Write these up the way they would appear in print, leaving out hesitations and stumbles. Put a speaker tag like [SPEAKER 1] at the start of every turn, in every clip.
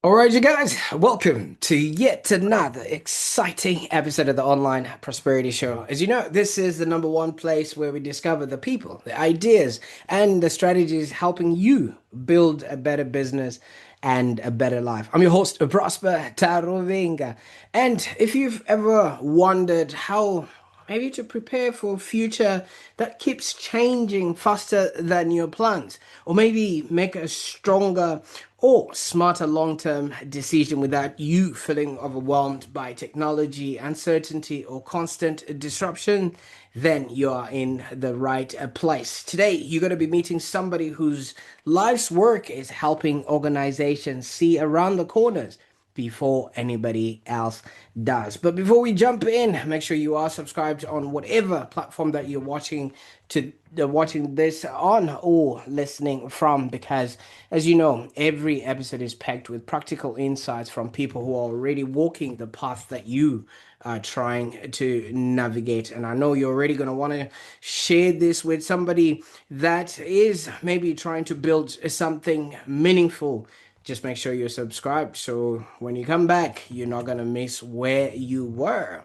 [SPEAKER 1] All right, you guys, welcome to yet another exciting episode of the Online Prosperity Show. As you know, this is the number one place where we discover the people, the ideas, and the strategies helping you build a better business and a better life. I'm your host, Prosper Taruvinga. And if you've ever wondered how maybe to prepare for a future that keeps changing faster than your plans, or maybe make a stronger or smarter long-term decision without you feeling overwhelmed by technology, uncertainty, or constant disruption, then you are in the right place. Today, you're going to be meeting somebody whose life's work is helping organizations see around the corners before anybody else does. But before we jump in, make sure you are subscribed on whatever platform that you're watching this on or listening from, because as you know, every episode is packed with practical insights from people who are already walking the path that you are trying to navigate. And I know you're already going to want to share this with somebody that is maybe trying to build something meaningful. Just make sure you're subscribed so when you come back, you're not going to miss where you were.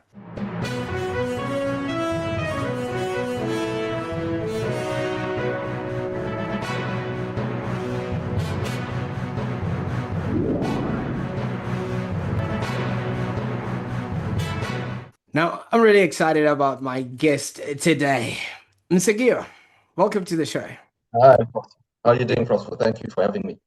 [SPEAKER 1] Now, I'm really excited about my guest today. Musekiwa, welcome to the show.
[SPEAKER 2] Hi, Prosper. How are you doing, Prosper? Thank you for having me.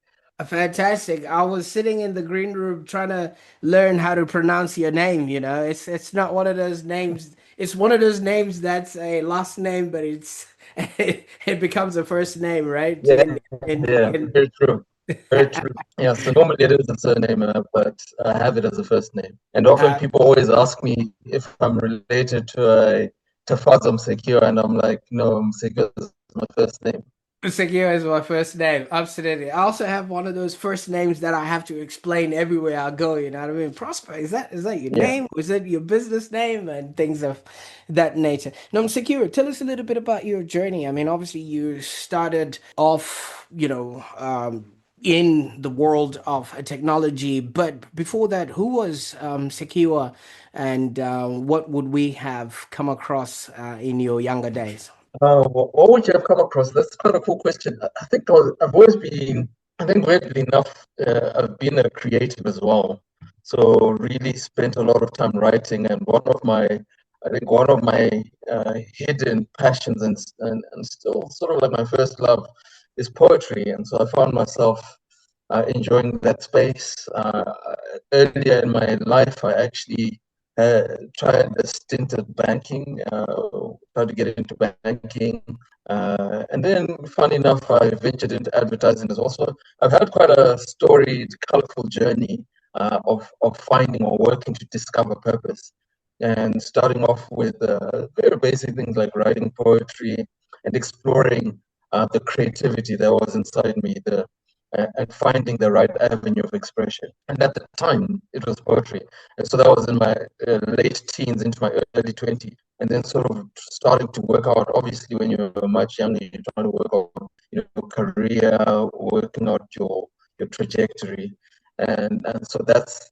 [SPEAKER 1] Fantastic. I was sitting in the green room trying to learn how to pronounce your name, It's not one of those names. It's one of those names that's a last name, but it's it becomes a first name, right?
[SPEAKER 2] Yeah, yeah, very true. Very true. Yeah, so normally it is a surname, but I have it as a first name. And often
[SPEAKER 1] uh,
[SPEAKER 2] people always ask me if I'm related to Fazam Sekiro, and I'm like, no, Sekiro is my first name.
[SPEAKER 1] Musekiwa is my first name. Absolutely. I also have one of those first names that I have to explain everywhere I go. You know what I mean? Prosper, is that your
[SPEAKER 2] Yeah.
[SPEAKER 1] name? Is it your business name and things of that nature? Now, Musekiwa, tell us a little bit about your journey. I mean, obviously you started off, in the world of technology, but before that, who was Sekiwa, and what would we have come across in your younger days?
[SPEAKER 2] What would you have come across? That's quite a cool question. I think I've always been, I think weirdly enough, I've been a creative as well. So really spent a lot of time writing, and I think one of my hidden passions and still sort of like my first love is poetry. And so I found myself enjoying that space. Earlier in my life, I actually tried a stint at banking, tried to get into banking. And then, funny enough, I ventured into advertising as well. So I've had quite a storied, colorful journey of finding or working to discover purpose. And starting off with very basic things like writing poetry and exploring the creativity that was inside me, and finding the right avenue of expression. And at the time, it was poetry. And so that was in my late teens into my early 20s. And then sort of starting to work out, obviously, when you're much younger, you're trying to work out your career, working out your trajectory. And so that's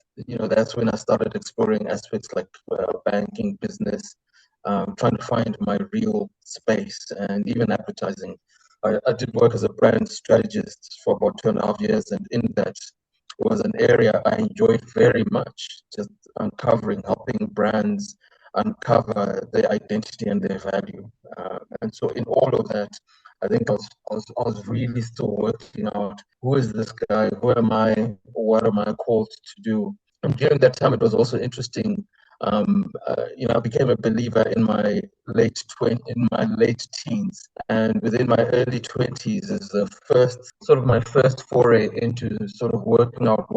[SPEAKER 2] when I started exploring aspects like banking, business, trying to find my real space, and even advertising. I did work as a brand strategist for about 2.5 years, and in that was an area I enjoyed very much, just uncovering, helping brands uncover their identity and their value. And so, in all of that, I think I was really still working out who is this guy, who am I, what am I called to do. And during that time, it was also interesting. I became a believer in my in my late teens, and within my early 20s is the first sort of my first foray into sort of working out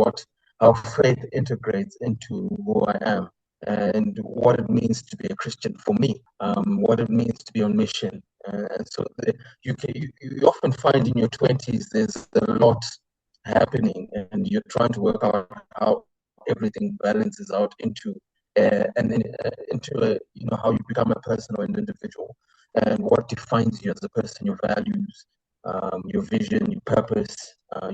[SPEAKER 2] how faith integrates into who I am and what it means to be a Christian for me, what it means to be on mission. And so you often find in your 20s there's a lot happening, and you're trying to work out how everything balances out into how you become a person or an individual, and what defines you as a person, your values, your vision, your purpose,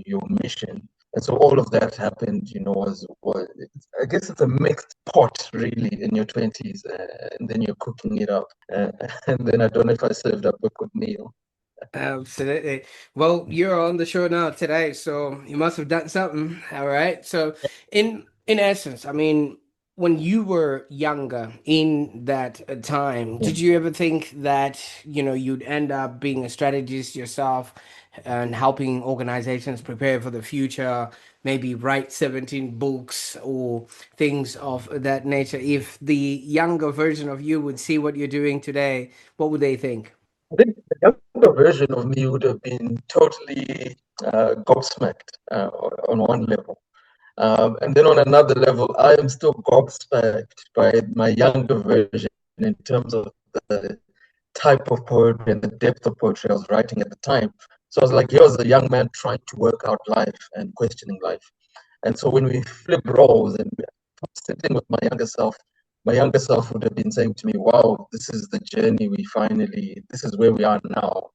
[SPEAKER 2] your mission. And so all of that happened, was I guess it's a mixed pot really in your 20s, and then you're cooking it up. And then I don't know if I served up a good meal.
[SPEAKER 1] Absolutely. Well, you're on the show now today, so you must have done something. All right. So, in essence, I mean, when you were younger in that time,
[SPEAKER 2] Yeah.
[SPEAKER 1] did you ever think that, you'd end up being a strategist yourself and helping organizations prepare for the future, maybe write 17 books or things of that nature? If the younger version of you would see what you're doing today, what would they think?
[SPEAKER 2] I think the younger version of me would have been totally gobsmacked on one level. And then on another level, I am still gobsmacked by my younger version in terms of the type of poetry and the depth of poetry I was writing at the time. So I was like, here was a young man trying to work out life and questioning life. And so when we flip roles and sitting with my younger self would have been saying to me, wow, this is the journey this is where we are now.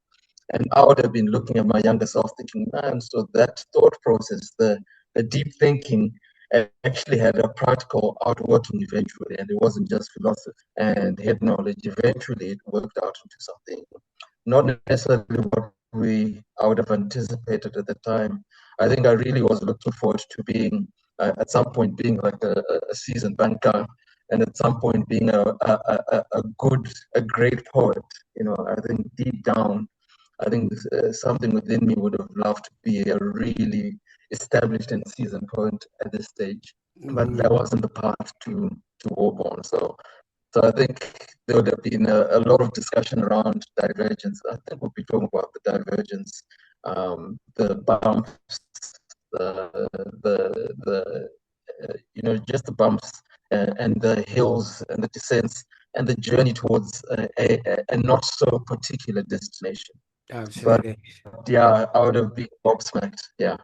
[SPEAKER 2] And I would have been looking at my younger self thinking, man, so that thought process, the deep thinking actually had a practical outworking eventually. And it wasn't just philosophy and head knowledge. Eventually, it worked out into something not necessarily what I would have anticipated at the time. I think I really was looking forward to being at some point being like a seasoned banker, and at some point being a great poet. I think deep down, I think something within me would have loved to be a really established and seasoned poet at this stage, but that
[SPEAKER 1] Mm,
[SPEAKER 2] wasn't the path to walk on. So I think there would have been a lot of discussion around divergence. I think we'll be talking about the divergence, the bumps, just the bumps and the hills and the descents and the journey towards a not so particular destination. But
[SPEAKER 1] absolutely.
[SPEAKER 2] yeah, I would have been gobsmacked. Yeah,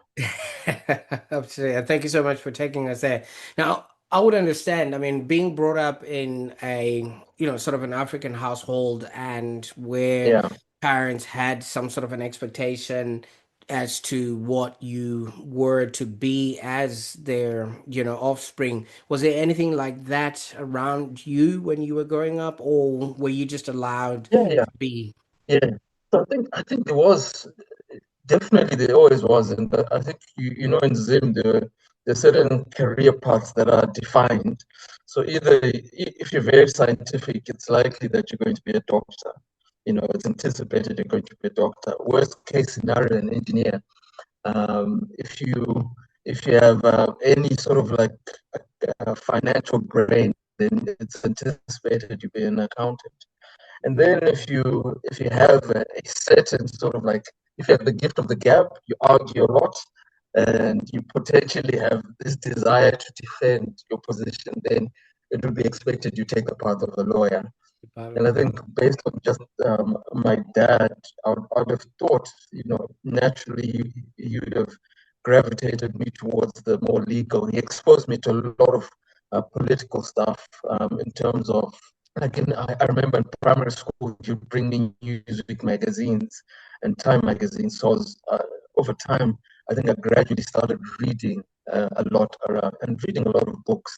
[SPEAKER 1] Absolutely. And thank you so much for taking us there. Now, I would understand, I mean, being brought up in a, sort of an African household and where
[SPEAKER 2] yeah.
[SPEAKER 1] parents had some sort of an expectation as to what you were to be as their, offspring. Was there anything like that around you when you were growing up, or were you just allowed
[SPEAKER 2] Yeah, yeah,
[SPEAKER 1] to be?
[SPEAKER 2] yeah. So I think there was definitely there always was, and I think in Zim there are certain career paths that are defined. So either if you're very scientific, it's likely that you're going to be a doctor. It's anticipated you're going to be a doctor. Worst case scenario, an engineer. If you have any sort of like financial brain, then it's anticipated you be an accountant. And then if you have a certain sort of like if you have the gift of the gab, you argue a lot, and you potentially have this desire to defend your position, then it would be expected you take the path of a lawyer.
[SPEAKER 1] Part of
[SPEAKER 2] And I
[SPEAKER 1] the
[SPEAKER 2] think
[SPEAKER 1] law?
[SPEAKER 2] based on just my dad, I would have thought, naturally he would have gravitated me towards the more legal. He exposed me to a lot of political stuff in terms of, like I remember in primary school, you'd bring me Newsweek magazines and Time magazines. So over time, I think I gradually started reading a lot around and reading a lot of books.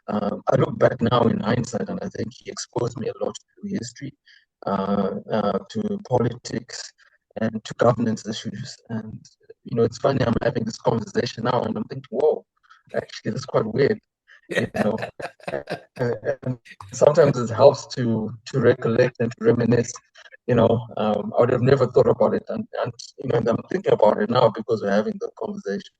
[SPEAKER 2] I look back now in hindsight, and I think he exposed me a lot to history, to politics, and to governance issues. And it's funny I'm having this conversation now, and I'm thinking, whoa, actually, that's quite weird. You know, and sometimes it helps to recollect and to reminisce. I would have never thought about it, and I'm thinking about it now because we're having the conversation.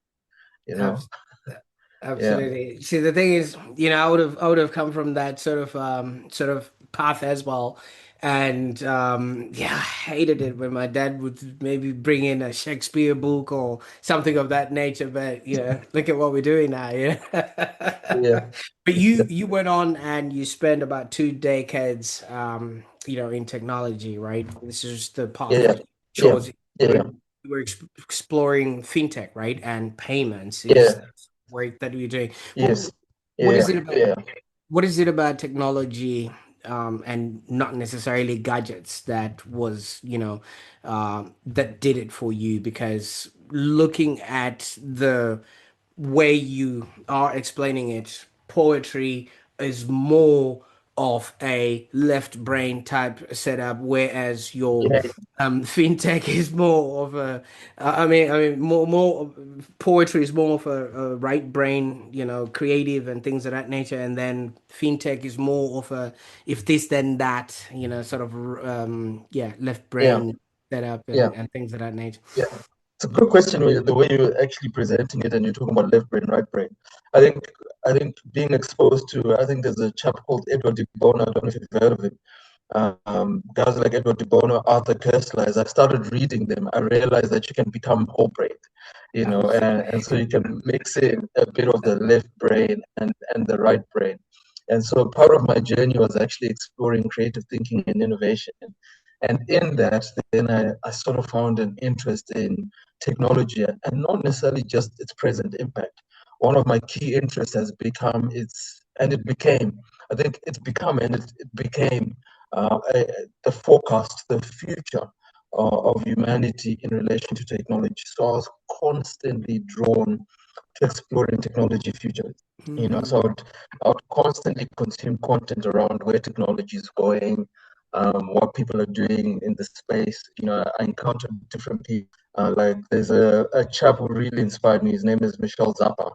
[SPEAKER 2] You know,
[SPEAKER 1] Abs-
[SPEAKER 2] yeah,
[SPEAKER 1] Absolutely. See, the thing is, I would have come from that sort of path as well. And yeah, I hated it when my dad would maybe bring in a Shakespeare book or something of that nature. But look at what we're doing now,
[SPEAKER 2] yeah,
[SPEAKER 1] But you went on and you spent about 2 decades in technology, right? This is the path
[SPEAKER 2] yeah,
[SPEAKER 1] that you
[SPEAKER 2] yeah,
[SPEAKER 1] chose.
[SPEAKER 2] yeah,
[SPEAKER 1] You were exploring fintech, right? And payments is
[SPEAKER 2] yeah,
[SPEAKER 1] the work that we're doing. What
[SPEAKER 2] yes,
[SPEAKER 1] what is
[SPEAKER 2] yeah,
[SPEAKER 1] it about
[SPEAKER 2] yeah.
[SPEAKER 1] what is it about technology and not necessarily gadgets that was, that did it for you? Because looking at the way you are explaining it, poetry is more of a left brain type setup, whereas your
[SPEAKER 2] Yeah,
[SPEAKER 1] fintech is more of a, I mean, more poetry is more of a right brain, creative and things of that nature, and then fintech is more of a if this then that, sort of, yeah, left
[SPEAKER 2] yeah,
[SPEAKER 1] brain setup
[SPEAKER 2] yeah,
[SPEAKER 1] and things of that nature.
[SPEAKER 2] yeah. It's a good question the way you're actually presenting it and you're talking about left brain, right brain. I think I think being exposed to I think there's a chap called Edward de Bono, I don't know if you've heard of him. Guys like Edward de Bono, Arthur Koestler, as I started reading them, I realized that you can become whole brain, and so
[SPEAKER 1] Absolutely.
[SPEAKER 2] you can mix in a bit of the left brain and the right brain. And so part of my journey was actually exploring creative thinking and innovation. And in that, then I sort of found an interest in technology and not necessarily just its present impact. One of my key interests has become it became, I think it's become and it became the forecast, the future of humanity in relation to technology. So I was constantly drawn to exploring technology futures.
[SPEAKER 1] Mhm.
[SPEAKER 2] So I would constantly consume content around where technology is going, what people are doing in the space. I encountered different people. Like there's a chap who really inspired me. His name is Michel Zappa.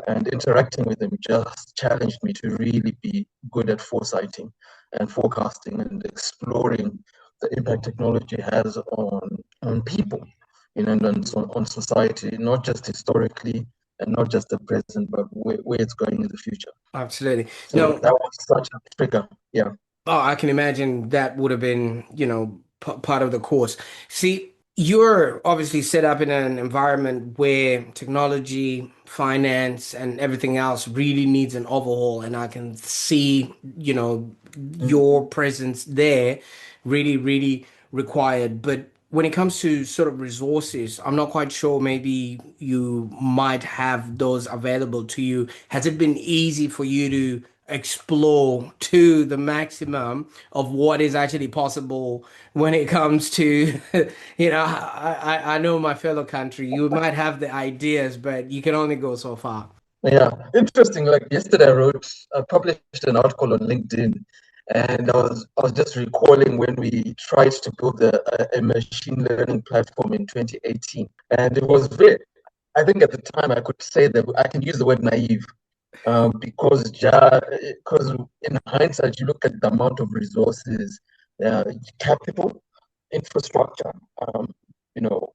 [SPEAKER 2] And interacting with him just challenged me to really be good at foresighting and forecasting and exploring the impact technology has on people, and on society, not just historically and not just the present, but where it's going in the future.
[SPEAKER 1] Absolutely.
[SPEAKER 2] So
[SPEAKER 1] No,
[SPEAKER 2] that was such a trigger. Yeah.
[SPEAKER 1] oh, I can imagine that would have been, p part of the course. See, you're obviously set up in an environment where technology, finance, and everything else really needs an overhaul. And I can see,
[SPEAKER 2] Mm.
[SPEAKER 1] your presence there really, really required. But when it comes to sort of resources, I'm not quite sure. Maybe you might have those available to you. Has it been easy for you to explore to the maximum of what is actually possible when it comes to, I know my fellow country, you might have the ideas, but you can only go so far.
[SPEAKER 2] Yeah, interesting. Like yesterday, I published an article on LinkedIn, and I was just recalling when we tried to build a machine learning platform in 2018, and it was very. I think at the time I could say that I can use the word naive, because in hindsight you look at the amount of resources, uh, capital, infrastructure,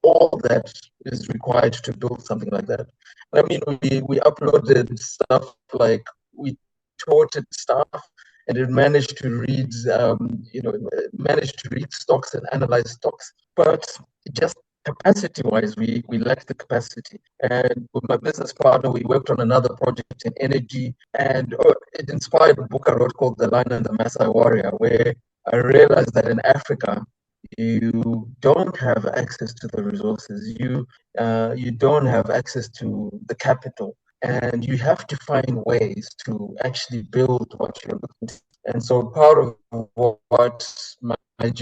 [SPEAKER 2] all that is required to build something like that. I mean, we uploaded stuff like we taught it stuff, and it managed to read stocks and analyze stocks, but just capacity-wise, we lacked the capacity. And with my business partner, we worked on another project in energy, and it inspired a book I wrote called The Lion and the Maasai Warrior, where I realized that in Africa, you don't have access to the resources. You don't have access to the capital, and you have to find ways to actually build what you're looking to. And so part of what my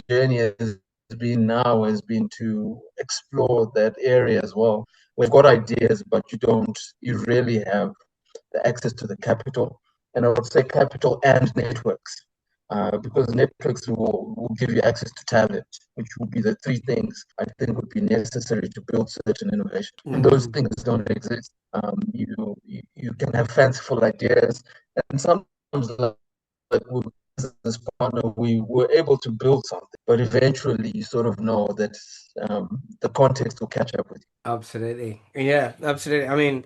[SPEAKER 2] journey has been now has been to explore that area as well. We've got ideas, but you really have the access to the capital. And I would say capital and networks, because networks will give you access to talent, which would be the three things I think would be necessary to build certain innovation. And those
[SPEAKER 1] Mhm.
[SPEAKER 2] things don't exist. You can have fanciful ideas, and sometimes like with business partner, we were able to build something, but eventually you sort of know that the context will catch up with you.
[SPEAKER 1] Absolutely. Yeah, absolutely. I mean,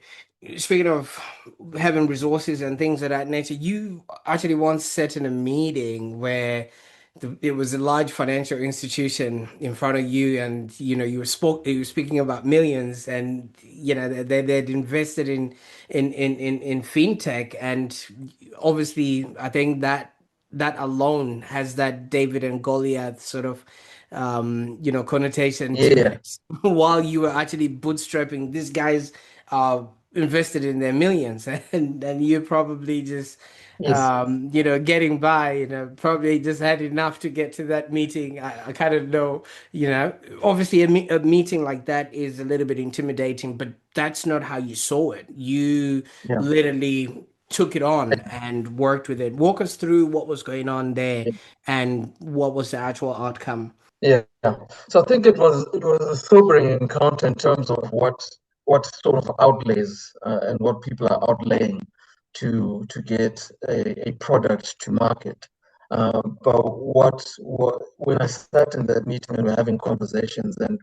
[SPEAKER 1] speaking of having resources and things of that nature, you actually once sat in a meeting where it was a large financial institution in front of you, and you were speaking about millions, and they'd invested in fintech, and obviously, I think that alone has that David and Goliath sort of connotation to
[SPEAKER 2] Yeah,
[SPEAKER 1] it while you were actually bootstrapping these guys. invested in their millions, and you're probably just
[SPEAKER 2] Yes.
[SPEAKER 1] getting by, probably just had enough to get to that meeting. I kind of know, obviously a meeting like that is a little bit intimidating, but that's not how you saw it. You
[SPEAKER 2] Yeah.
[SPEAKER 1] literally took it on and worked with it. Walk us through what was going on there and what was the actual outcome.
[SPEAKER 2] Yeah. So I think it was a sobering encounter in terms of what sort of outlays and what people are outlaying to get a product to market. But what when I sat in that meeting and we're having conversations and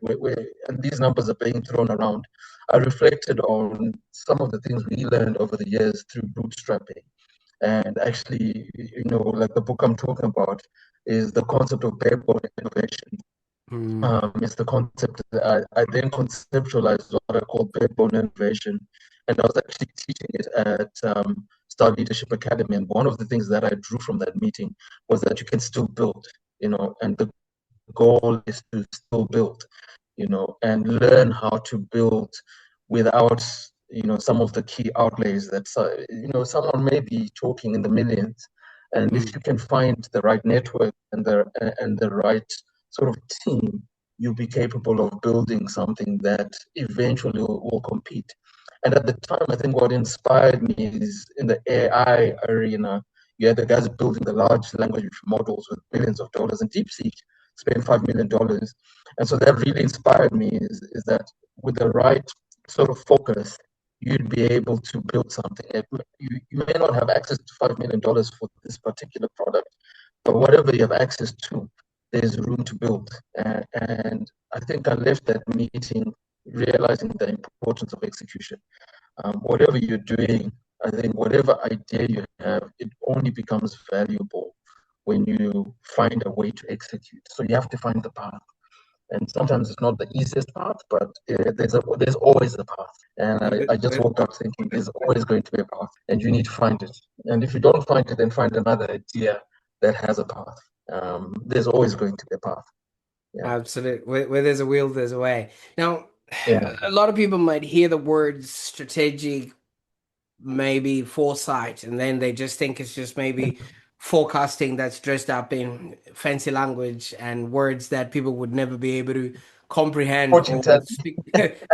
[SPEAKER 2] these numbers are being thrown around, I reflected on some of the things we learned over the years through bootstrapping. And actually, like the book I'm talking about is the concept of barebone innovation.
[SPEAKER 1] Mm,
[SPEAKER 2] It's the concept that I then conceptualized what I call barebone innovation. And I was actually teaching it at Star Leadership Academy. And one of the things that I drew from that meeting was that you can still build, and the goal is to still build, and learn how to build without, some of the key outlays that, someone may be talking in the millions. And if
[SPEAKER 1] mm,
[SPEAKER 2] you can find the right network and the right sort of team, you'll be capable of building something that eventually will compete. And at the time, I think what inspired me is in the AI arena, you had the guys building the large language models with billions of dollars, and DeepSeek spent $5 million. And so that really inspired me is that with the right sort of focus, you'd be able to build something. You may not have access to $5 million for this particular product, but whatever you have access to, there's room to build. And I think I left that meeting realizing the importance of execution. Whatever you're doing, I think whatever idea you have, it only becomes valuable when you find a way to execute. So you have to find the path. And sometimes it's not the easiest path, but there's always a path. And I just woke up thinking there's always going to be a path, and you need to find it. And if you don't find it, then find another idea that has a path. There's always going to be a path. Yeah,
[SPEAKER 1] Absolutely. Where there's a will, there's a way. Now,
[SPEAKER 2] yeah,
[SPEAKER 1] a lot of people might hear the words strategic, maybe foresight, and then they just think it's just maybe forecasting that's dressed up in fancy language and words that people would never be able to comprehend
[SPEAKER 2] fortune
[SPEAKER 1] or
[SPEAKER 2] telling.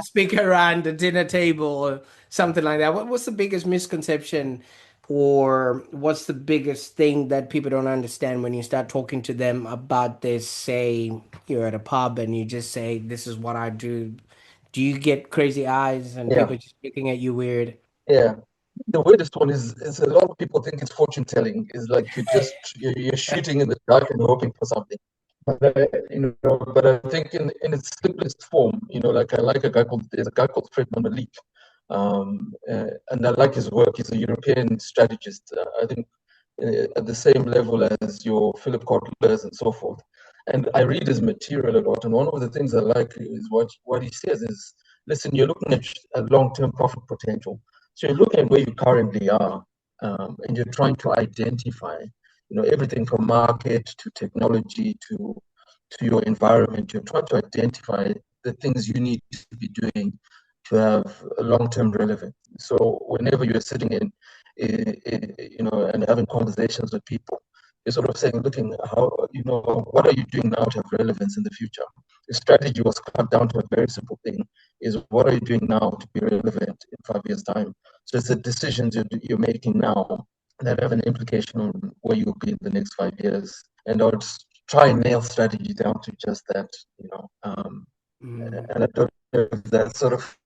[SPEAKER 1] speak around the dinner table or something like that. What's the biggest misconception or what's the biggest thing that people don't understand when you start talking to them about this? Say you're at a pub and you just say, "This is what I do." Do you get crazy eyes and
[SPEAKER 2] Yeah,
[SPEAKER 1] people just looking at you weird?
[SPEAKER 2] yeah. The weirdest one is a lot of people think it's fortune telling. Is like you're shooting in the dark and hoping for something. But I think in its simplest form, like I like a guy called there's a guy called Fred Malik, and I like his work. He's a European strategist. I think at the same level as your Philip Kotlers and so forth. And I read his material a lot. And one of the things I like is what he says is, listen, you're looking at long-term profit potential. So you're looking at where you currently are, and you're trying to identify, everything from market to technology to your environment. You're trying to identify the things you need to be doing to have a long-term relevance. So whenever you're sitting and having conversations with people, you're sort of saying, looking, what are you doing now to have relevance in the future? The strategy was cut down to a very simple thing: is what are you doing now to be relevant in 5 years' time? So it's the decisions you're making now that have an implication on where you'll be in the next 5 years. And I would try and nail strategy down to just that,
[SPEAKER 1] Mm,
[SPEAKER 2] and I don't know if that sort of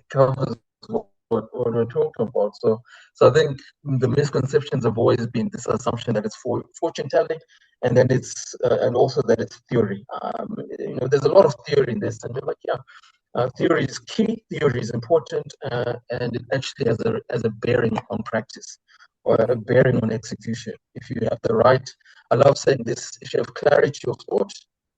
[SPEAKER 2] covers what we're talking about. So I think the misconceptions have always been this assumption that it's fortune telling, and then and also that it's theory. There's a lot of theory in this, and we're like, yeah, theory is key, theory is important, and it actually has a bearing on practice or a bearing on execution. If you have the right, I love saying this: if you have clarity of thought,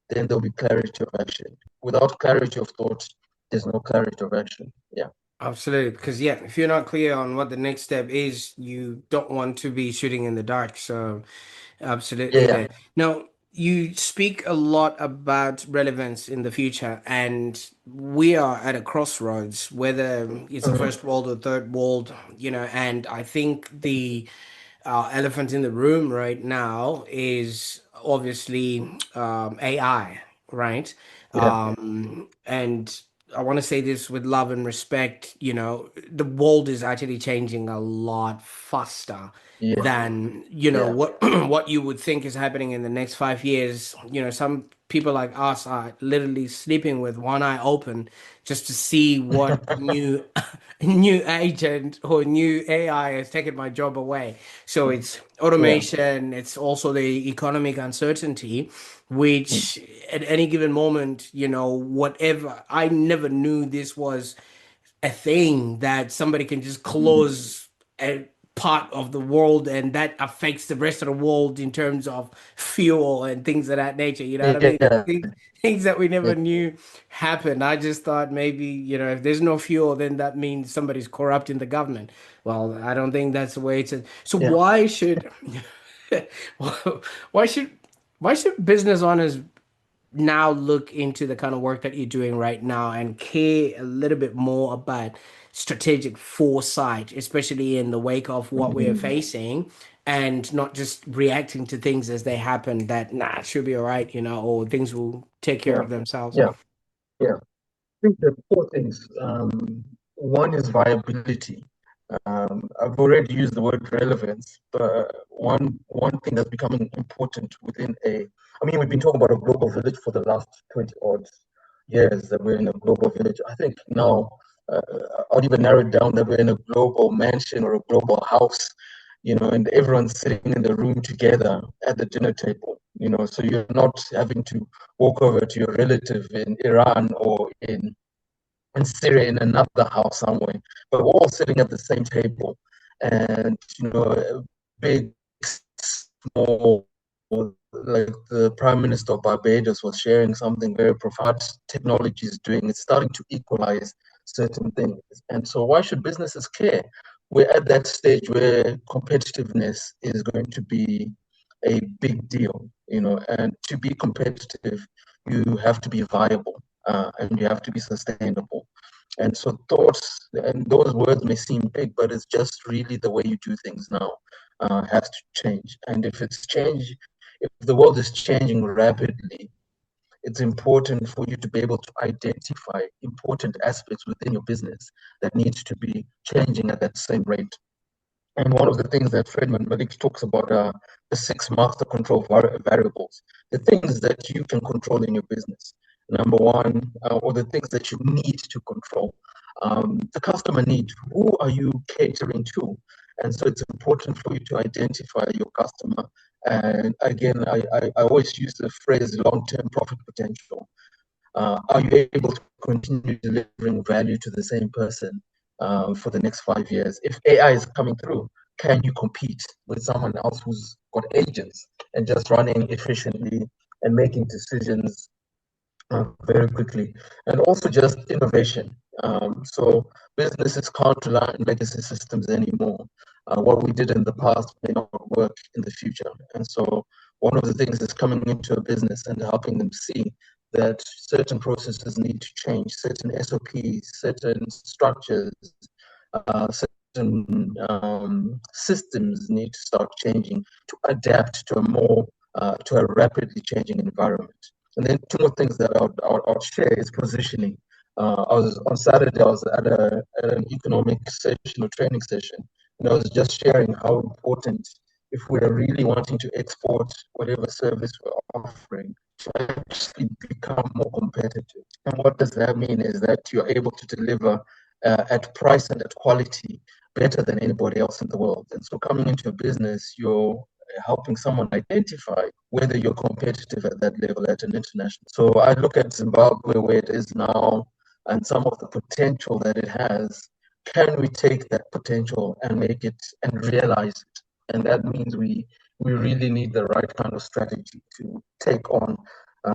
[SPEAKER 2] then there'll be clarity of action. Without clarity of thought, there's no clarity of action. Yeah,
[SPEAKER 1] absolutely. Because, yeah, if you're not clear on what the next step is, you don't want to be shooting in the dark. So, absolutely
[SPEAKER 2] yeah,
[SPEAKER 1] there. Now, You speak a lot about relevance in the future, and we are at a crossroads, whether it's a
[SPEAKER 2] Mhm.
[SPEAKER 1] first world or third world, and I think the elephant in the room right now is obviously AI, right?
[SPEAKER 2] Yeah,
[SPEAKER 1] And I want to say this with love and respect, the world is actually changing a lot faster
[SPEAKER 2] yeah,
[SPEAKER 1] than,
[SPEAKER 2] yeah,
[SPEAKER 1] what what you would think is happening in the next 5 years. Some people like us are literally sleeping with one eye open just to see what new new agent or new AI has taken my job away. So it's
[SPEAKER 2] yeah,
[SPEAKER 1] automation, it's also the economic uncertainty,
[SPEAKER 2] mm,
[SPEAKER 1] which at any given moment, whatever, I never knew this was a thing that somebody can just
[SPEAKER 2] mm,
[SPEAKER 1] close a part of the world and that affects the rest of the world in terms of fuel and things of that nature. You know what I mean?
[SPEAKER 2] yeah,
[SPEAKER 1] Things that we never
[SPEAKER 2] yeah,
[SPEAKER 1] knew happened. I just thought maybe, if there's no fuel, then that means somebody's corrupting the government. Well, I don't think that's the way it's. So
[SPEAKER 2] yeah.
[SPEAKER 1] why should, why should, why should business owners now look into the kind of work that you're doing right now and care a little bit more about strategic foresight, especially in the wake of what we're
[SPEAKER 2] Mm,
[SPEAKER 1] facing, and not just reacting to things as they happen that, nah, it should be all right, or things will take care
[SPEAKER 2] yeah,
[SPEAKER 1] of themselves.
[SPEAKER 2] yeah, yeah. Think there are four things. One is viability. I've already used the word relevance, but one thing that's becoming important within I mean, we've been talking about a global village for the last 20 odd years that we're in a global village. I think now uh, I'd even narrow it down that we're in a global mansion or a global house, and everyone's sitting in the room together at the dinner table, so you're not having to walk over to your relative in Iran or in Syria in another house somewhere, but we're all sitting at the same table. And, big, small, like the Prime Minister of Barbados was sharing something very profound technology is doing. It's starting to equalize certain things. And so, why should businesses care? We're at that stage where competitiveness is going to be a big deal, and to be competitive, you have to be viable and you have to be sustainable. And so thoughts and those words may seem big, but it's just really the way you do things now has to change. And if the world is changing rapidly, it's important for you to be able to identify important aspects within your business that needs to be changing at that same rate. And one of the things that Friedman Malik talks about are the six master control variables, the things that you can control in your business. Number one, or the things that you need to control. The customer need, who are you catering to? And so it's important for you to identify your customer. And again, I always use the phrase long-term profit potential. Are you able to continue delivering value to the same person for the next 5 years? If AI is coming through, can you compete with someone else who's got agents and just running efficiently and making decisions very quickly? And also just innovation. So businesses can't rely on legacy systems anymore. What we did in the past may not work in the future. And so one of the things is coming into a business and helping them see that certain processes need to change, certain SOPs, certain structures, certain systems need to start changing to adapt to to a rapidly changing environment. And then two more things that I'll share is positioning. I was on Saturday. I was at an economic session or training session, and I was just sharing how important, if we're really wanting to export whatever service we're offering, to actually become more competitive. And what does that mean? Is that you're able to deliver at price and at quality better than anybody else in the world. And so, coming into a business, you're helping someone identify whether you're competitive at that level at an international. So I look at Zimbabwe where it is now and some of the potential that it has. Can we take that potential and make it and realize it? And that means we really need the right kind of strategy to take on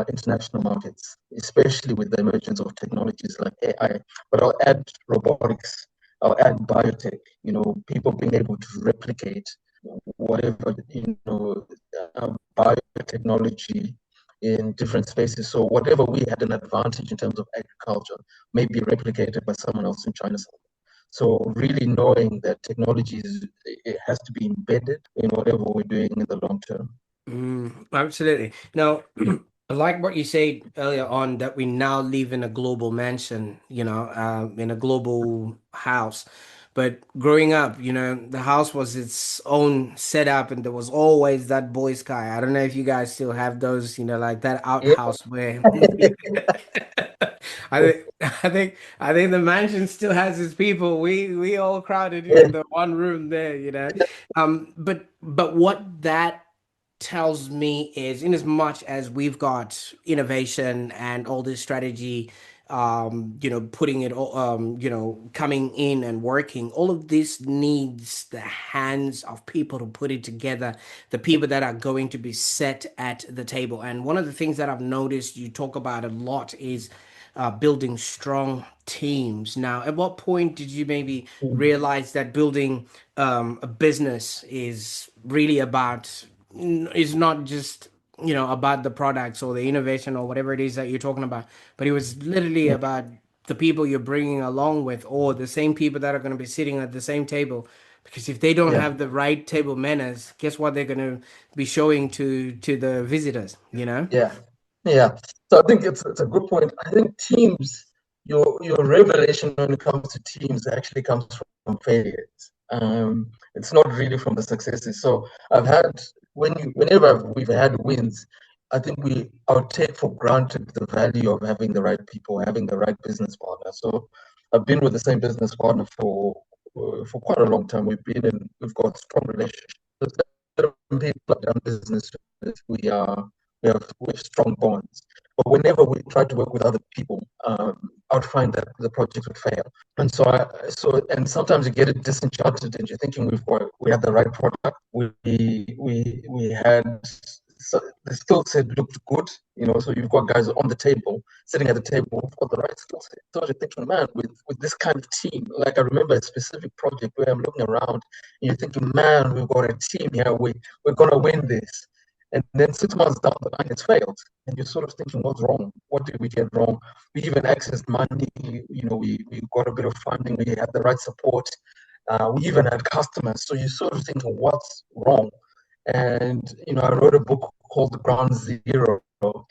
[SPEAKER 2] international markets, especially with the emergence of technologies like AI. But I'll add robotics, I'll add biotech, people being able to replicate whatever, biotechnology in different spaces. So whatever we had an advantage in terms of agriculture may be replicated by someone else in China. So really knowing that technology it has to be embedded in whatever we're doing in the long term.
[SPEAKER 1] Absolutely. Now, I like what you said earlier on that we now live in a global mansion, in a global house. But growing up, the house was its own setup, and there was always that Boy Sky. I don't know if you guys still have those, like that
[SPEAKER 2] Yeah,
[SPEAKER 1] outhouse where I think the mansion still has its people. We all crowded
[SPEAKER 2] yeah,
[SPEAKER 1] in the one room there. But what that tells me is in as much as we've got innovation and all this strategy, putting it all, coming in and working, all of this needs the hands of people to put it together, the people that are going to be set at the table. And one of the things that I've noticed you talk about a lot is building strong teams. Now, at what point did you maybe realize that building a business is really about, is not just, about the products or the innovation or whatever it is that you're talking about, but it was literally about the people you're bringing along with, or the same people that are going to be sitting at the same table. Because if they don't
[SPEAKER 2] yeah.
[SPEAKER 1] have the right table manners, guess what they're going to be showing to the visitors?
[SPEAKER 2] Yeah, yeah. So I think it's a good point. I think teams, your revelation when it comes to teams actually comes from failures. It's not really from the successes. So I've had whenever we've had wins, I think I would take for granted the value of having the right people, having the right business partner. So I've been with the same business partner for quite a long time. We've got strong relationships. Certain people I've done business with, we have strong bonds. But whenever we try to work with other people, I would find that the project would fail. And and sometimes you get it disenchanted, and you're thinking we had the right product, we had the skill set looked good, so you've got guys on the table, sitting at the table, who've got the right skill set. So you're thinking, man, with this kind of team, like I remember a specific project where I'm looking around, and you're thinking, man, we've got a team here, we're gonna win this. And then 6 months down the line, it's failed. And you're sort of thinking, what's wrong? What did we get wrong? We even accessed money, we got a bit of funding, we had the right support, we even had customers. So you're sort of thinking, what's wrong? And I wrote a book called Ground Zero.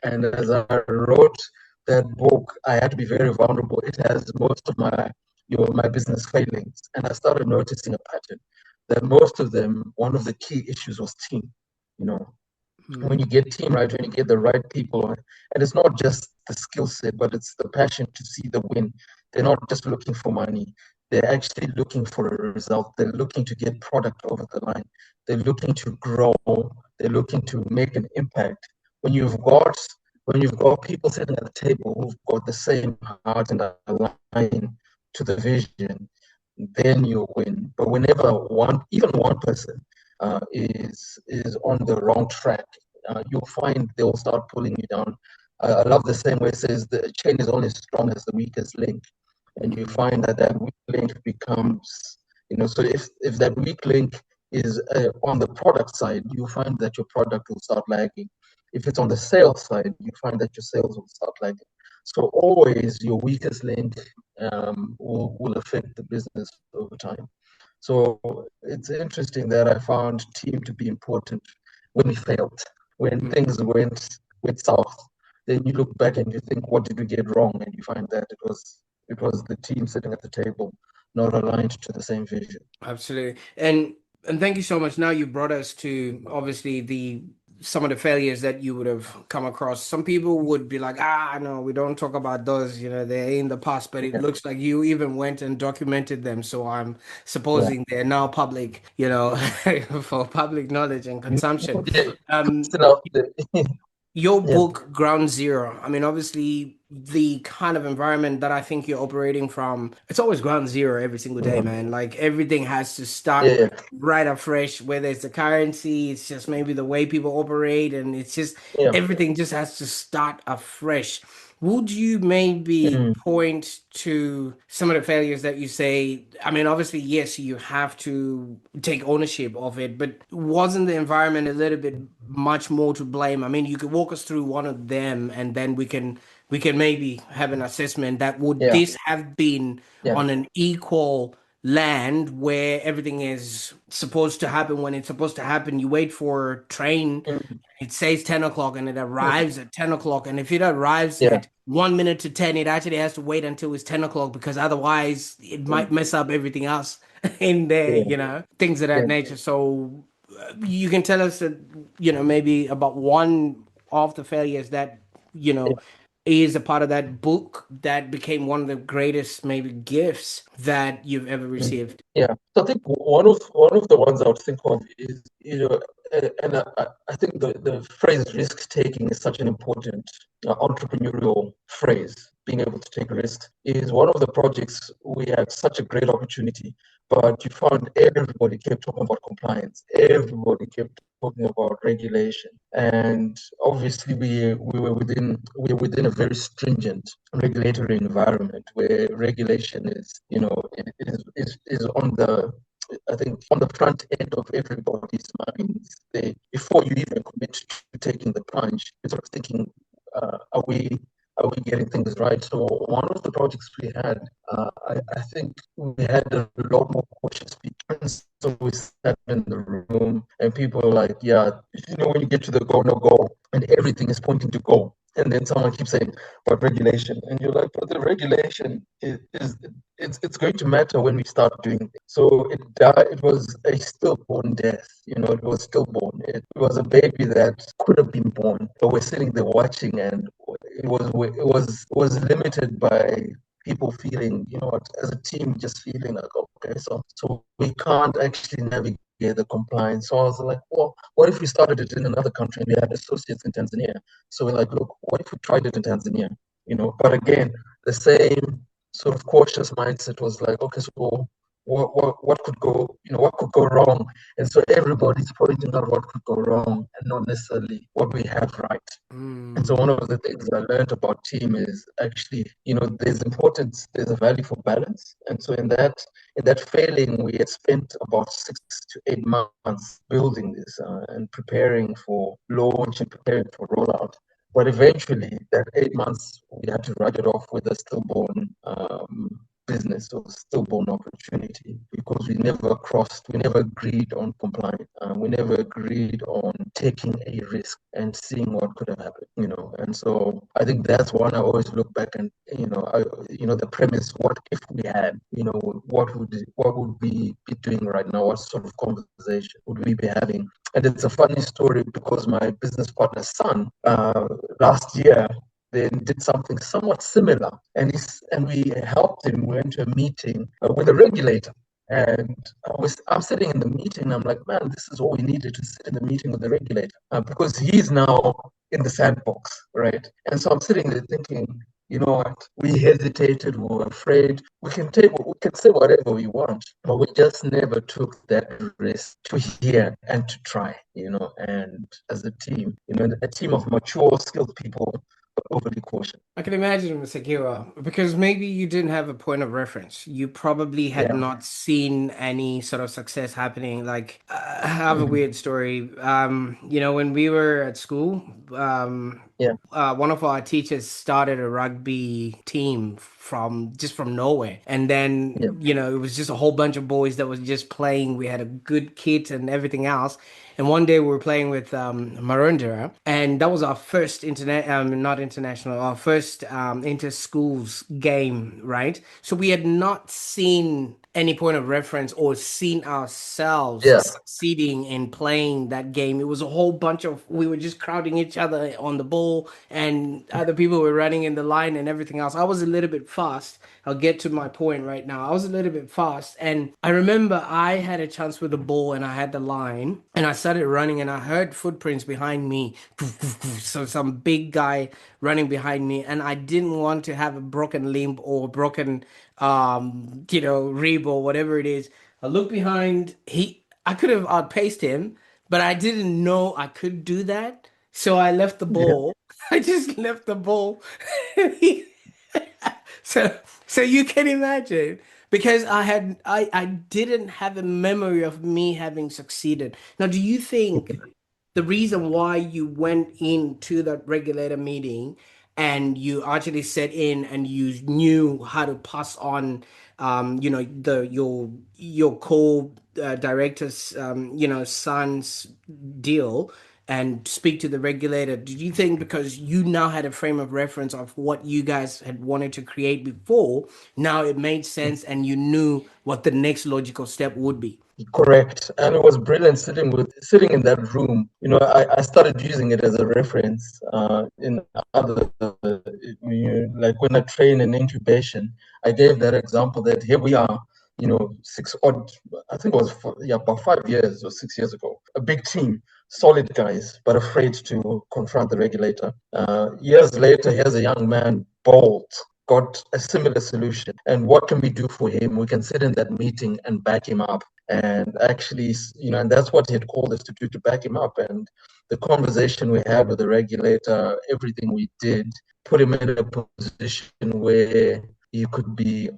[SPEAKER 2] And as I wrote that book, I had to be very vulnerable. It has most of my business failings. And I started noticing a pattern that most of them, one of the key issues was team. You know, when you get team right, when you get the right people, and it's not just the skill set, but it's the passion to see the win. They're not just looking for money. They're actually looking for a result. They're looking to get product over the line. They're looking to grow. They're looking to make an impact. When you've got when you've got people sitting at the table who've got the same heart and align to the vision, then you win. But whenever even one person is on the wrong track, you'll find they'll start pulling you down. I love the same way it says the chain is only as strong as the weakest link, and you find that weak link becomes, so if that weak link is on the product side, you find that your product will start lagging. If it's on the sales side, you find that your sales will start lagging. So always your weakest link will affect the business over time. So it's interesting that I found team to be important when we failed, when things went south. Then you look back and you think, what did we get wrong? And you find that it was the team sitting at the table, not aligned to the same vision.
[SPEAKER 1] Absolutely. And thank you so much. Now you brought us to obviously the some of the failures that you would have come across. Some people would be like, no, we don't talk about those, they're in the past, but it
[SPEAKER 2] Yeah,
[SPEAKER 1] looks like you even went and documented them. So I'm
[SPEAKER 2] yeah.
[SPEAKER 1] supposing they're now public, for public knowledge and consumption.
[SPEAKER 2] Yeah,
[SPEAKER 1] Um,
[SPEAKER 2] you know, the,
[SPEAKER 1] your
[SPEAKER 2] yeah,
[SPEAKER 1] book, Ground Zero, I mean, obviously, the kind of environment that I think you're operating from, it's always ground zero every single day, man. Like everything has to start
[SPEAKER 2] yeah,
[SPEAKER 1] right afresh, whether it's the currency, it's just maybe the way people operate, and it's just
[SPEAKER 2] yeah,
[SPEAKER 1] everything just has to start afresh. Would you maybe
[SPEAKER 2] Mm,
[SPEAKER 1] point to some of the failures that you say? I mean, obviously, yes, you have to take ownership of it, but wasn't the environment a little bit much more to blame? I mean, you could walk us through one of them, and then we can maybe have an assessment that would
[SPEAKER 2] yeah,
[SPEAKER 1] this have been
[SPEAKER 2] yeah.
[SPEAKER 1] on an equal land where everything is supposed to happen when it's supposed to happen. You wait for a train,
[SPEAKER 2] Mm,
[SPEAKER 1] it says 10 o'clock and it
[SPEAKER 2] mm,
[SPEAKER 1] arrives at 10 o'clock. And if it arrives
[SPEAKER 2] yeah.
[SPEAKER 1] at 1 minute to 10, it actually has to wait until it's 10 o'clock because otherwise it might
[SPEAKER 2] Mm,
[SPEAKER 1] mess up everything else in there,
[SPEAKER 2] yeah,
[SPEAKER 1] things of that
[SPEAKER 2] yeah,
[SPEAKER 1] nature. So you can tell us that, maybe about one of the failures that, you
[SPEAKER 2] yeah.
[SPEAKER 1] know, is a part of that book that became one of the greatest maybe gifts that you've ever
[SPEAKER 2] Mm.
[SPEAKER 1] received.
[SPEAKER 2] Yeah. So I think one of the ones I would think of is, and I think the phrase risk taking is such an important entrepreneurial phrase. Being able to take risks is one of the projects we had such a great opportunity, but you found everybody kept talking about compliance. Everybody kept talking about regulation, and obviously we were within a very stringent regulatory environment where regulation is, is on the, I think, on the front end of everybody's minds. Before you even commit to taking the plunge, you're sort of thinking, uh, are we are we getting things right? So one of the projects we had, I think we had a lot more cautious people. So we sat in the room and people were like, yeah, when you get to the go, no go, and everything is pointing to go. And then someone keeps saying, but regulation. And you're like, but the regulation is it's going to matter when we start doing things. So it died. It was a stillborn death. It was stillborn. It was a baby that could have been born, but we're sitting there watching, and it was limited by people feeling, what, as a team, just feeling like, okay, so we can't actually navigate the compliance. So I was like, well, what if we started it in another country and we had associates in Tanzania? So we're like, look, what if we tried it in Tanzania? But again, the same sort of cautious mindset was like, okay, so what could go, what could go wrong? And so everybody's pointing out what could go wrong and not necessarily what we have right. And so
[SPEAKER 1] Mm.
[SPEAKER 2] one of the things I learned about team is actually, there's a value for balance. And so in that failing, we had spent about 6 to 8 months building this and preparing for launch and preparing for rollout. But eventually, that 8 months, we had to write it off with a stillborn business or stillborn opportunity because we never agreed on compliance. We never agreed on taking a risk and seeing what could have happened. And so I think that's one I always look back and, the premise, what if we had, what would we be doing right now? What sort of conversation would we be having? And it's a funny story because my business partner's son, last year, then did something somewhat similar, and we helped him. We went to a meeting with a regulator, and I'm sitting in the meeting. And I'm like, man, this is all we needed, to sit in the meeting with the regulator, because he's now in the sandbox, right? And so I'm sitting there thinking, you know what? We hesitated. We were afraid. We can say whatever we want, but we just never took that risk to hear and to try. And as a team, a team of mature, skilled people, but overly cautious.
[SPEAKER 1] I can imagine, Musekiwa, because maybe you didn't have a point of reference. You probably had
[SPEAKER 2] Yeah.
[SPEAKER 1] not seen any sort of success happening. Like, I have a
[SPEAKER 2] Mhm.
[SPEAKER 1] weird story. When we were at school,
[SPEAKER 2] Yeah.
[SPEAKER 1] one of our teachers started a rugby team from nowhere, and then
[SPEAKER 2] Yeah.
[SPEAKER 1] it was just a whole bunch of boys that was just playing. We had a good kit and everything else. And one day we were playing with Marundera, and that was our first internet, not international, our first inter-schools game, right? So we had not seen any point of reference or seen ourselves
[SPEAKER 2] Yeah.
[SPEAKER 1] succeeding in playing that game. It was a whole bunch of, we were just crowding each other on the ball, and other people were running in the line and everything else. I was a little bit fast. I'll get to my point right now. I was a little bit fast, and I remember I had a chance with the ball and I had the line, and I started running, and I heard footprints behind me. So some big guy running behind me, and I didn't want to have a broken limb or broken, rib or whatever it is. I looked behind. I could have outpaced him, but I didn't know I could do that. So I left the
[SPEAKER 2] Yeah,
[SPEAKER 1] ball. I just left the ball. So so you can imagine because I didn't have a memory of me having succeeded. Now, do you think the reason why you went into that regulator meeting and you actually set in and you knew how to pass on the your co director's son's deal and speak to the regulator, did you think because you now had a frame of reference of what you guys had wanted to create before, now it made sense and you knew what the next logical step would be?
[SPEAKER 2] correct. And it was brilliant sitting in that room. I started using it as a reference in other, like when I train in incubation, I gave that example that here we are, six odd, I think it was, yeah, about 5 years or 6 years ago, a big team, solid guys, but afraid to confront the regulator. Years later, here's a young man, bold, got a similar solution. And what can we do for him? We can sit in that meeting and back him up. And actually, and that's what he had called us to do, to back him up. And the conversation we had with the regulator, everything we did, put him in a position where he could be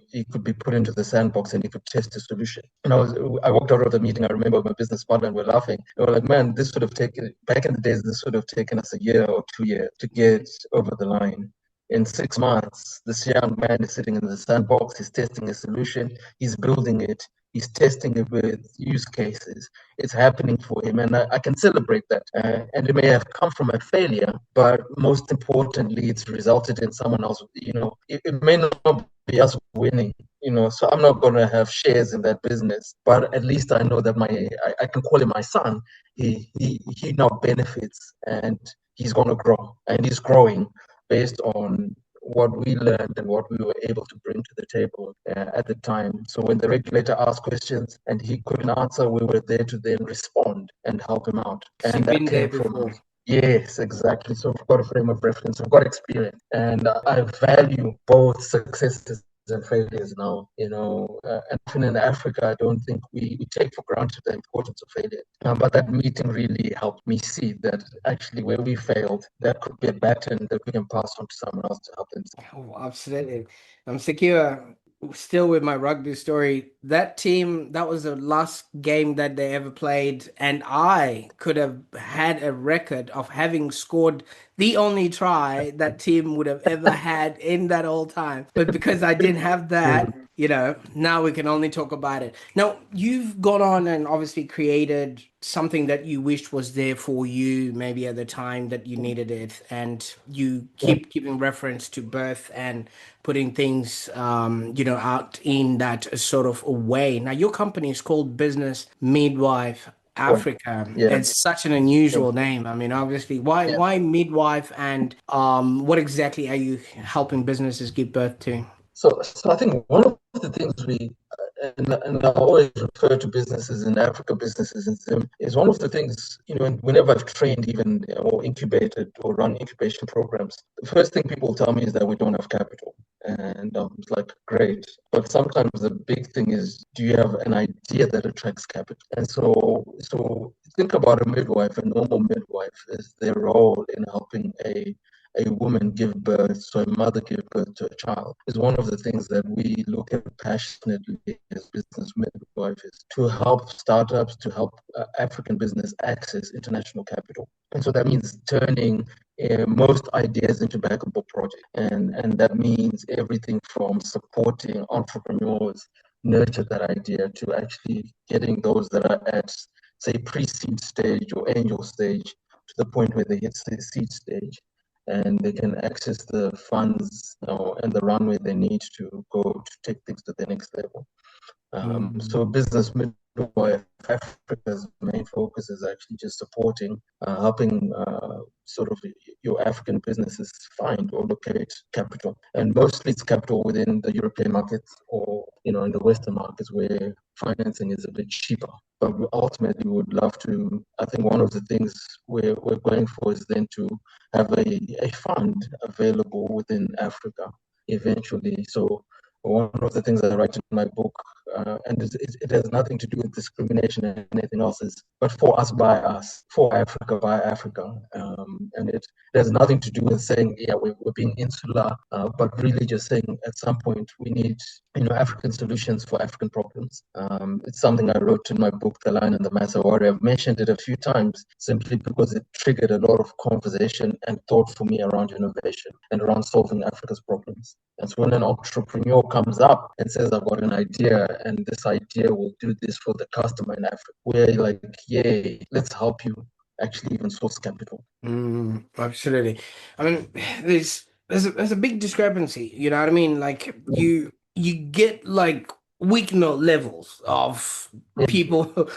[SPEAKER 2] put into the sandbox and he could test a solution. And I walked out of the meeting. I remember my business partner and we're laughing. We were like, man, this would have taken back in the days. This would have taken us a year or 2 years to get over the line. In 6 months, this young man is sitting in the sandbox. He's testing a solution. He's building it. He's testing it with use cases. It's happening for him, and I can celebrate that. And it may have come from a failure, but most importantly, it's resulted in someone else. It may not be us winning. So I'm not going to have shares in that business, but at least I know that I can call him my son. He now benefits, and he's going to grow, and he's growing based on what we learned and what we were able to bring to the table at the time. So when the regulator asked questions and he couldn't answer, we were there to then respond and help him out.
[SPEAKER 1] So
[SPEAKER 2] And
[SPEAKER 1] you've
[SPEAKER 2] that
[SPEAKER 1] been there
[SPEAKER 2] came from,
[SPEAKER 1] before.
[SPEAKER 2] yes, exactly. So we've got a frame of reference, we've got experience, and I value both successes and failures now, and often in Africa, I don't think we take for granted the importance of failure. But that meeting really helped me see that actually where we failed, that could be a pattern that we can pass on to someone else to help them.
[SPEAKER 1] Oh, absolutely. I'm secure. Still with my rugby story. That team, that was the last game that they ever played, and I could have had a record of having scored the only try that team would have ever had in that whole time. But because I didn't have that, now we can only talk about it. Now, you've gone on and obviously created something that you wished was there for you, maybe at the time that you needed it, and you keep giving reference to birth and putting things, out in that sort of a way. Now, your company is called Business Midwife
[SPEAKER 2] Correct.
[SPEAKER 1] Africa.
[SPEAKER 2] Yeah.
[SPEAKER 1] It's such an
[SPEAKER 2] Yeah.
[SPEAKER 1] unusual name. I mean, obviously, why
[SPEAKER 2] Yeah.
[SPEAKER 1] why midwife and what exactly are you helping businesses give birth to?
[SPEAKER 2] So I think one of the things and I always refer to businesses in Africa, businesses in Zim, is one of the things, whenever I've trained even or incubated or run incubation programs, the first thing people tell me is that we don't have capital. And it's like, great. But sometimes the big thing is, do you have an idea that attracts capital? And so think about a midwife. A normal midwife is their role in helping a woman give birth, so a mother give birth to a child, is one of the things that we look at passionately as business midwives, to help startups, to help African business access international capital. And so that means turning most ideas into backable projects. And that means everything from supporting entrepreneurs nurture that idea to actually getting those that are at, say, pre-seed stage or angel stage to the point where they hit the seed stage and they can access the funds, and the runway they need to go to take things to the next level. So
[SPEAKER 1] Mm.
[SPEAKER 2] Business Midwife Africa's main focus is actually just supporting, helping sort of your African businesses find or locate capital. And mostly it's capital within the European markets or, in the Western markets where financing is a bit cheaper. But we ultimately would love to, I think one of the things we're going for is then to have a fund available within Africa eventually. So one of the things I write in my book and it has nothing to do with discrimination and anything else. But for us, by us, for Africa, by Africa, and it has nothing to do with saying, yeah, we're being insular, but really just saying at some point we need, African solutions for African problems. It's something I wrote in my book, The Lion and the Master Warrior. I've mentioned it a few times simply because it triggered a lot of conversation and thought for me around innovation and around solving Africa's problems. And so when an entrepreneur comes up and says, I've got an idea and this idea will do this for the customer in Africa, we're like, yay, let's help you actually even source capital.
[SPEAKER 1] Absolutely. I mean, there's a big discrepancy. You know what I mean? Like you get like weak note levels of people,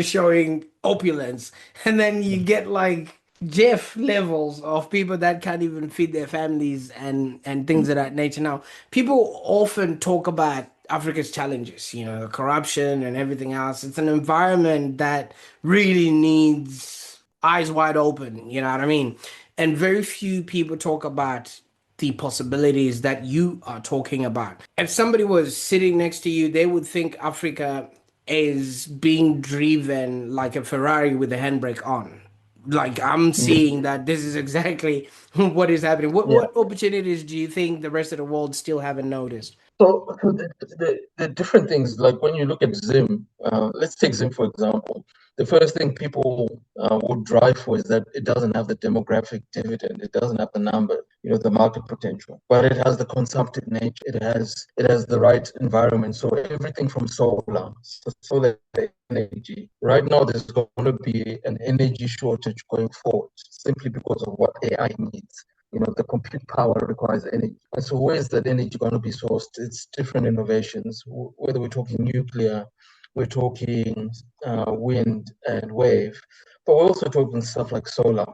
[SPEAKER 1] showing opulence, and then you get like Jeff levels of people that can't even feed their families and things of that nature. Now, people often talk about Africa's challenges, corruption and everything else. It's an environment that really needs eyes wide open, you know what I mean? And very few people talk about the possibilities that you are talking about. If somebody was sitting next to you, they would think Africa is being driven like a Ferrari with the handbrake on. Like I'm
[SPEAKER 2] Yeah.
[SPEAKER 1] seeing that this is exactly what is happening. What
[SPEAKER 2] Yeah.
[SPEAKER 1] what opportunities do you think the rest of the world still haven't noticed?
[SPEAKER 2] So the different things, like when you look at Zim, let's take Zim for example. The first thing people would drive for is that it doesn't have the demographic dividend. It doesn't have the number, the market potential, but it has the consumptive nature. It has the right environment. So everything from solar energy. Right now, there's going to be an energy shortage going forward simply because of what AI needs. The compute power requires energy. And so where is that energy going to be sourced? It's different innovations, whether we're talking nuclear, we're talking wind and wave, but we're also talking stuff like solar,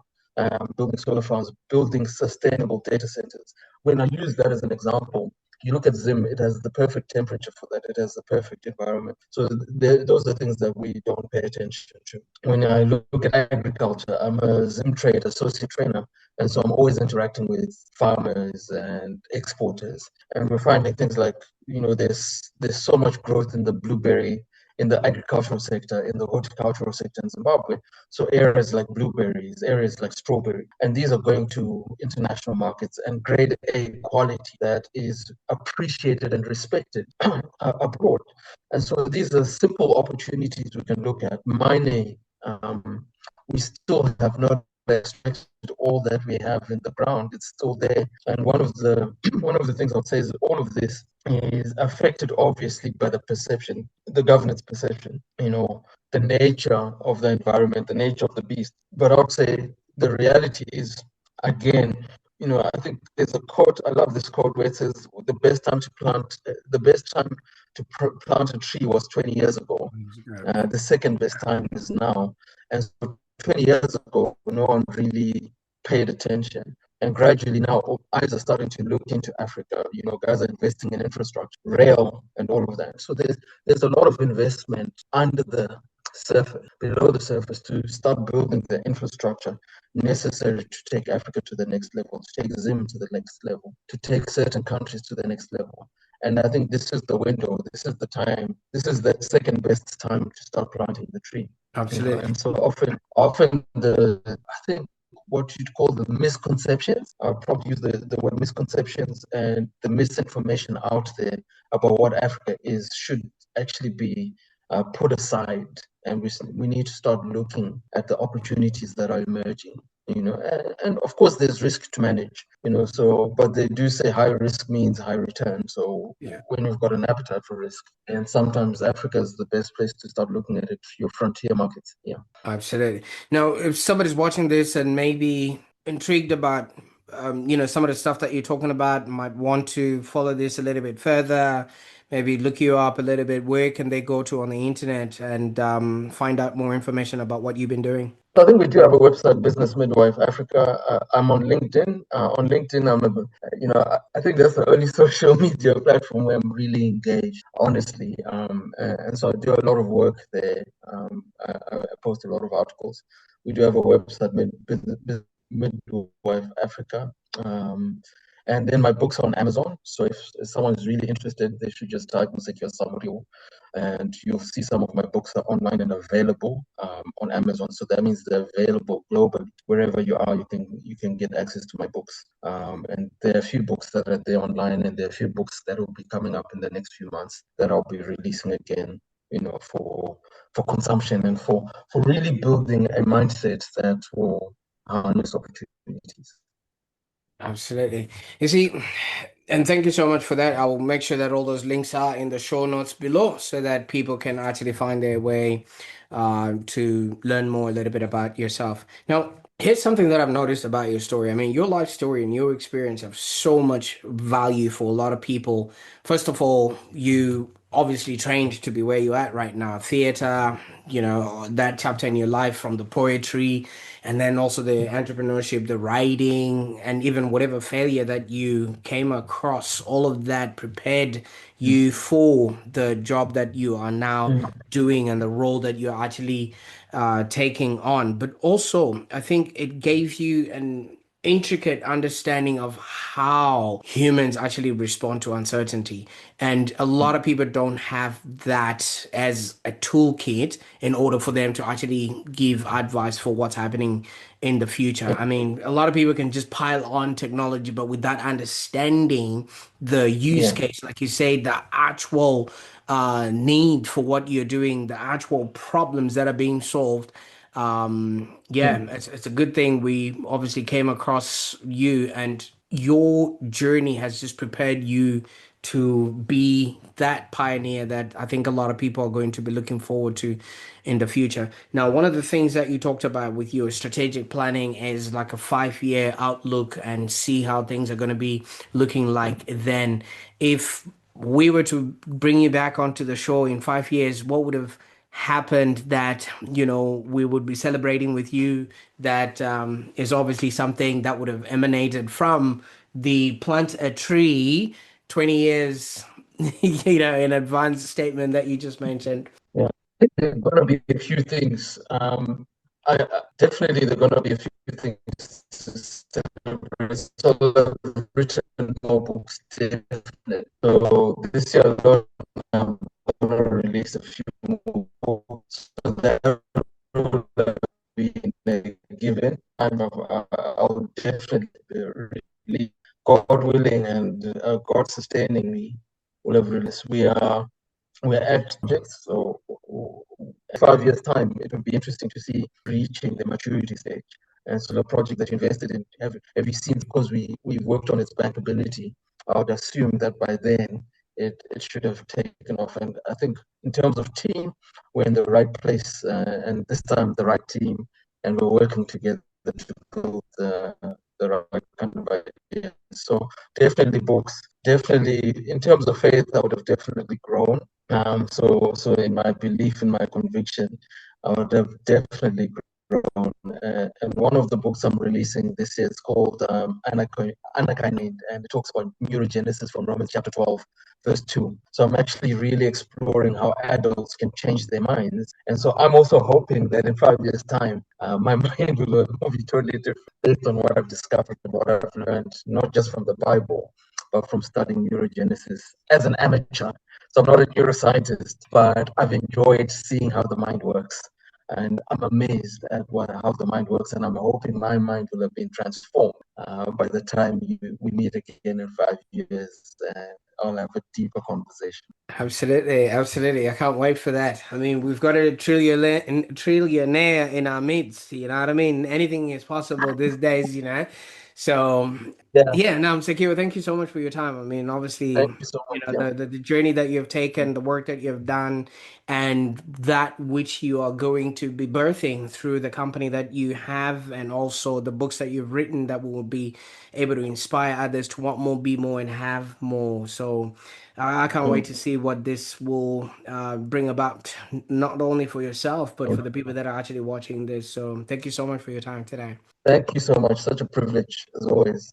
[SPEAKER 2] building solar farms, building sustainable data centers. When I use that as an example, you look at Zim, it has the perfect temperature for that. It has the perfect environment. So those are things that we don't pay attention to. When I look at agriculture, I'm a Zim trade associate trainer. And so I'm always interacting with farmers and exporters. And we're finding things like, there's so much growth in the blueberry, in the agricultural sector, in the horticultural sector in Zimbabwe. So areas like blueberries, areas like strawberry, and these are going to international markets and grade A quality that is appreciated and respected abroad. And so these are simple opportunities we can look at. Mining, we still have not extracted all that we have in the ground. It's still there. And one of the one of the things I would say is all of this is affected obviously by the perception, the governance perception, the nature of the environment, the nature of the beast. But I would say the reality is, again, I think there's a quote, I love this quote where it says the best time to plant a tree was 20 years ago. The second best time is now. And so 20 years ago, no one really paid attention. And gradually now, eyes are starting to look into Africa. Guys are investing in infrastructure, rail, and all of that. So there's a lot of investment under the surface, below the surface, to start building the infrastructure necessary to take Africa to the next level, to take Zim to the next level, to take certain countries to the next level. And I think this is the window, this is the time, this is the second best time to start planting the tree.
[SPEAKER 1] Absolutely.
[SPEAKER 2] And so often I think what you'd call the misconceptions, I'll probably use the word misconceptions, and the misinformation out there about what Africa is should actually be put aside, and we need to start looking at the opportunities that are emerging. And of course there's risk to manage, so, but they do say high risk means high return. So
[SPEAKER 1] Yeah.
[SPEAKER 2] when you've got an appetite for risk, and sometimes Africa is the best place to start looking at it, your frontier markets. Yeah.
[SPEAKER 1] Absolutely. Now, if somebody's watching this and maybe intrigued about, some of the stuff that you're talking about, might want to follow this a little bit further, maybe look you up a little bit, where can they go to on the internet and find out more information about what you've been doing?
[SPEAKER 2] So I think we do have a website, Business Midwife Africa. I'm on LinkedIn. On LinkedIn, I think that's the only social media platform where I'm really engaged, honestly. And so I do a lot of work there. I post a lot of articles. We do have a website, Business Midwife Africa. And then my books are on Amazon. So if someone is really interested, they should just type Musekiwa Samuriwo, and you'll see some of my books are online and available on Amazon. So that means they're available globally. Wherever you are, you can get access to my books. And there are a few books that are there online, and there are a few books that will be coming up in the next few months that I'll be releasing again, for consumption and for really building a mindset that will harness opportunities.
[SPEAKER 1] Absolutely. You see, and thank you so much for that. I will make sure that all those links are in the show notes below so that people can actually find their way to learn more a little bit about yourself. Now, here's something that I've noticed about your story. I mean, your life story and your experience have so much value for a lot of people. First of all, you obviously trained to be where you're at right now. Theater, that chapter in your life, from the poetry and then also the entrepreneurship, the writing, and even whatever failure that you came across, all of that prepared you for the job that you are now
[SPEAKER 2] Mm.
[SPEAKER 1] doing and the role that you're actually taking on. But also, I think it gave you an intricate understanding of how humans actually respond to uncertainty. And a lot of people don't have that as a toolkit in order for them to actually give advice for what's happening in the future. I mean, a lot of people can just pile on technology, but without understanding the use
[SPEAKER 2] Yeah.
[SPEAKER 1] case, like you say, the actual need for what you're doing, the actual problems that are being solved. Yeah,
[SPEAKER 2] Mm.
[SPEAKER 1] it's a good thing we obviously came across you, and your journey has just prepared you to be that pioneer that I think a lot of people are going to be looking forward to in the future. Now, one of the things that you talked about with your strategic planning is like a 5 year outlook and see how things are going to be looking like then. If we were to bring you back onto the show in 5 years, what would have happened that we would be celebrating with you that is obviously something that would have emanated from the plant a tree 20 years in advance statement that you just mentioned.
[SPEAKER 2] Yeah. I think there are going to be a few things. Definitely, there are going to be a few things to celebrate. So I've written more books, definitely. So this year, I'm going to release a few more books. So that will be given. I'll definitely really, God willing and God sustaining me, will have released. We're at projects, so 5 years' time, it would be interesting to see reaching the maturity stage. And so the project that you invested in, have you seen, because we've worked on its bankability, I would assume that by then it should have taken off. And I think in terms of team, we're in the right place, and this time the right team, and we're working together to build the right kind of idea. So definitely books, definitely in terms of faith, I would have definitely grown. So in my belief, in my conviction, I would have definitely grown. And one of the books I'm releasing this year is called M.E.D.I.A, and it talks about neurogenesis from Romans chapter 12, verse 2. So I'm actually really exploring how adults can change their minds. And so I'm also hoping that in 5 years' time, my mind will be totally different based on what I've discovered and what I've learned, not just from the Bible, but from studying neurogenesis as an amateur. So I'm not a neuroscientist, but I've enjoyed seeing how the mind works. And I'm amazed at how the mind works. And I'm hoping my mind will have been transformed by the time we meet again in 5 years, and I'll have a deeper conversation.
[SPEAKER 1] Absolutely, absolutely. I can't wait for that. I mean, we've got a trillionaire in our midst, you know what I mean? Anything is possible these days. So,
[SPEAKER 2] Yeah,
[SPEAKER 1] yeah, no, I'm secure. Thank you so much for your time. I mean, obviously,
[SPEAKER 2] thank you so much. Yeah.
[SPEAKER 1] the journey that you've taken, the work that you've done, and that which you are going to be birthing through the company that you have, and also the books that you've written that will be able to inspire others to want more, be more, and have more. So, I can't wait
[SPEAKER 2] Mm.
[SPEAKER 1] to see what this will bring about, not only for yourself, but for the people that are actually watching this. So, thank you so much for your time today.
[SPEAKER 2] Thank you so much. Such a privilege, as always,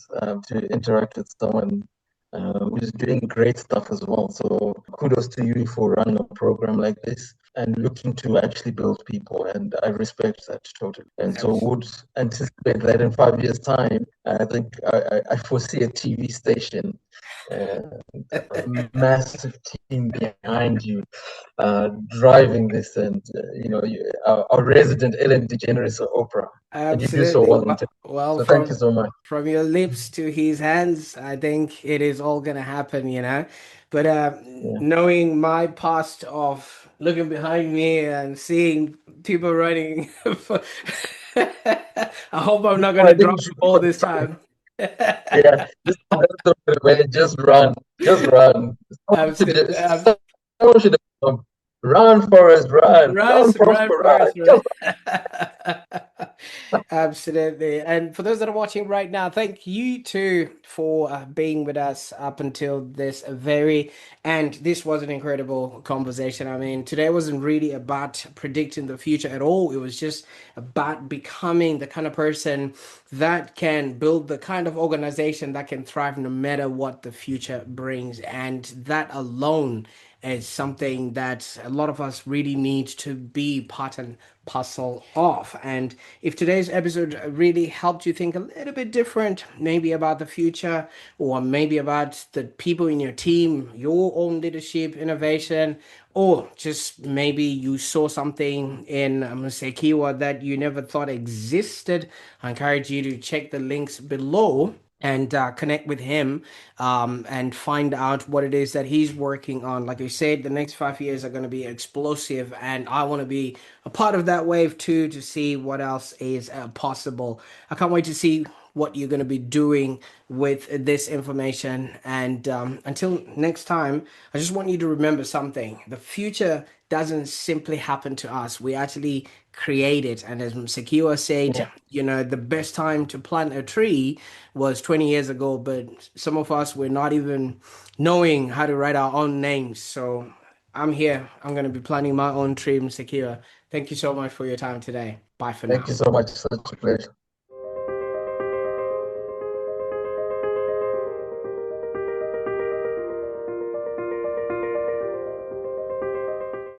[SPEAKER 2] to interact with someone who's doing great stuff as well. So kudos to you for running a program like this. and looking to actually build people. And I respect that totally. And so would anticipate that in 5 years' time, I think I foresee a TV station, a massive team behind you, driving this, and our resident Ellen DeGeneres of Oprah, and you do so
[SPEAKER 1] Absolutely.
[SPEAKER 2] well in
[SPEAKER 1] Well,
[SPEAKER 2] tech.
[SPEAKER 1] well,
[SPEAKER 2] So thank you so much.
[SPEAKER 1] from your lips to his hands, I think it is all gonna happen, you know. But
[SPEAKER 2] Yeah.
[SPEAKER 1] knowing my past of looking behind me and seeing people running, I hope I'm not
[SPEAKER 2] I
[SPEAKER 1] gonna
[SPEAKER 2] think
[SPEAKER 1] drop
[SPEAKER 2] you
[SPEAKER 1] the
[SPEAKER 2] should
[SPEAKER 1] ball this time.
[SPEAKER 2] yeah, just don't throw it away. Just run.
[SPEAKER 1] Absolutely.
[SPEAKER 2] Someone should have run, Forrest, run, run,
[SPEAKER 1] Russ,
[SPEAKER 2] Prosper,
[SPEAKER 1] run,
[SPEAKER 2] run.
[SPEAKER 1] Forrest, run. Absolutely. And for those that are watching right now, thank you too for being with us up until this very end. This was an incredible conversation. I mean, today wasn't really about predicting the future at all. It was just about becoming the kind of person that can build the kind of organization that can thrive no matter what the future brings. And that alone is something that a lot of us really need to be part and parcel of. And if today's episode really helped you think a little bit different, maybe about the future, or maybe about the people in your team, your own leadership, innovation, or just maybe you saw something in Musekiwa that you never thought existed, I encourage you to check the links below and connect with him and find out what it is that he's working on. Like I said, the next 5 years are going to be explosive, and I want to be a part of that wave too to see what else is possible. I can't wait to see what you're going to be doing with this information. And until next time, I just want you to remember something: the future doesn't simply happen to us. We actually create it. And as Musekiwa said,
[SPEAKER 2] Yeah,
[SPEAKER 1] the best time to plant a tree was 20 years ago, but some of us were not even knowing how to write our own names. So I'm here. I'm going to be planting my own tree, Musekiwa. Thank you so much for your time today. Bye for
[SPEAKER 2] thank
[SPEAKER 1] now.
[SPEAKER 2] you so much. Such a pleasure.